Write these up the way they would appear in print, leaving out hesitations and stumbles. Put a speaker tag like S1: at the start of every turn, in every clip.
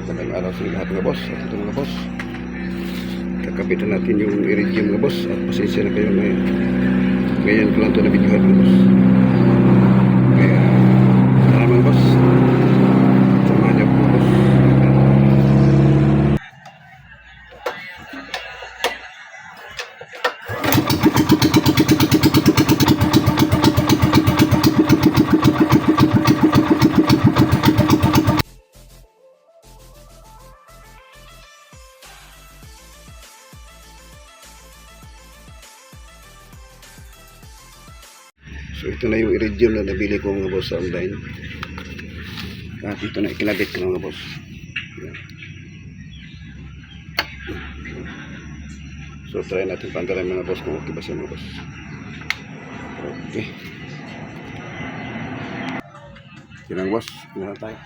S1: Magandang araw sa lahat mga boss. At ito mga boss, kakapitan natin yung iridium mga boss. At pasensya na kayo ngayon ko lang ito na videohan mga boss. Kaya tara mga boss, samahan niyo po mga boss. So ito na yung iridium na nabili ko mga boss sa online. At ito na ikinabit ko mga boss. Yan. So try natin pandalan mga boss kung okay ba siya mga boss. Okay. Yan ang boss. Yan na tayo.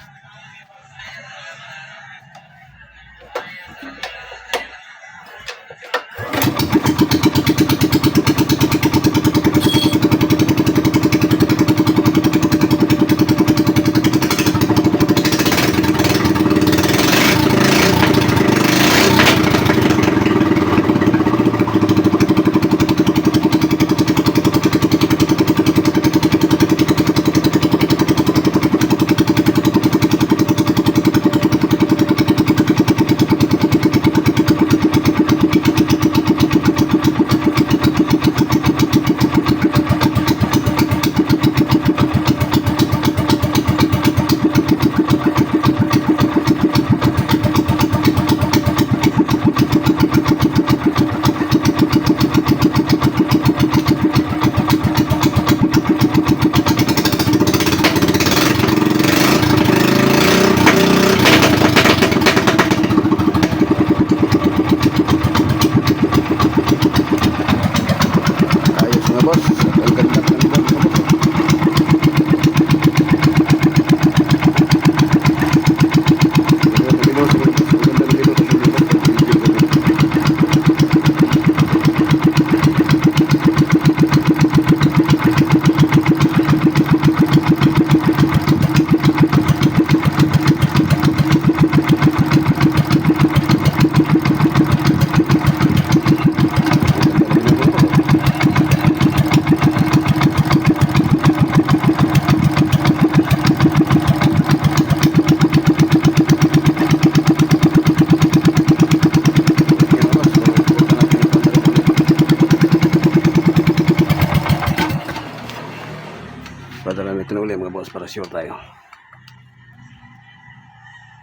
S1: Padala natin ulit mga boss para sure tayo.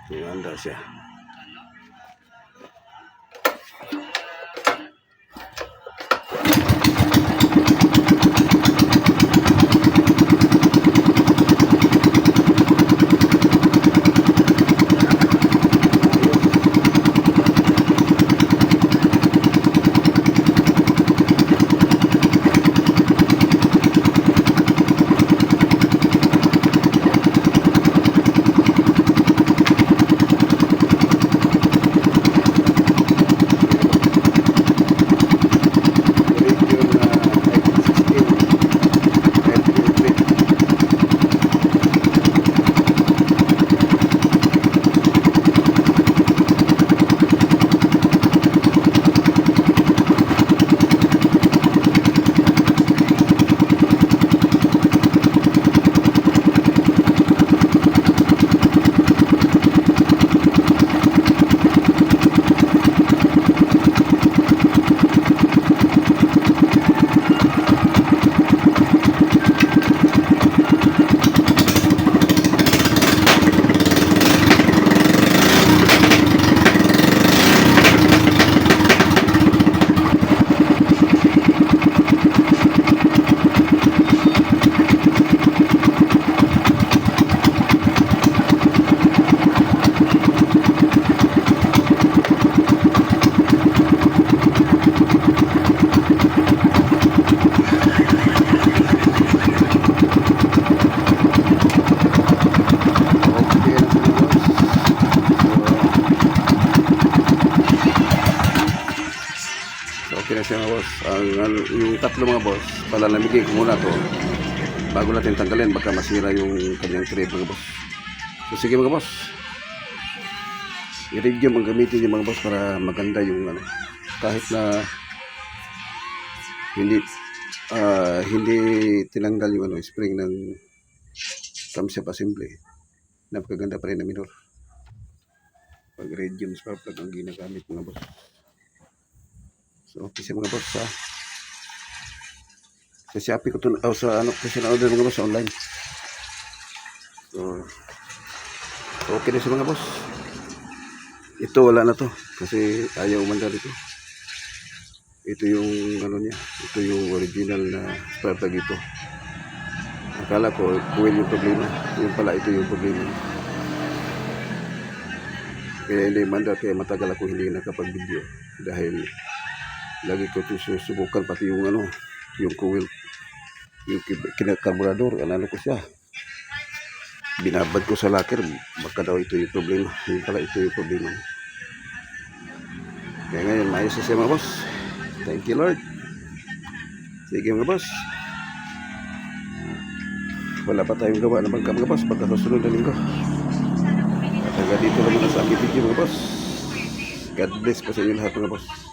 S1: Yung under siya. Okay na siya mga boss. Yung tatlo mga boss, palalamigin ko muna to bago natin tanggalin, baka masira yung kanyang tray mga boss. So sige mga boss. iridium ang gamitin niyo mga boss para maganda yung ano. Kahit na hindi tinanggal yung ano, spring ng camshaft assembly. Napakaganda pa rin na minor. Pag iridium spark plug ang ginagamit mga boss. So okay siya mga boss ha. Sa Shopee ko to, sa ano kasi na order mga boss online. So okay na siya mga boss. Ito wala na to kasi ayaw umandar ito. Ito yung ano niya, ito yung original na spark plug ito. Akala ko coil yung problema, yung pala ito yung problema. Kaya hindi umandar, kaya matagal ako hindi nakapag-video dahil lagi ko ito susubukan pati yung ano, yung coil, yung kinakarburador, ano ko siya. Binabad ko sa locker, baka daw ito yung problema. Yung pala ito yung problema. Kaya ngayon, maayos na siya mga boss. Thank you Lord. Sige mga boss. Wala pa tayong gawa na bangka mga boss pagka susunod na linggo. At hanggang dito lang muna sa aking video mga boss. God bless po sa inyo lahat mga boss.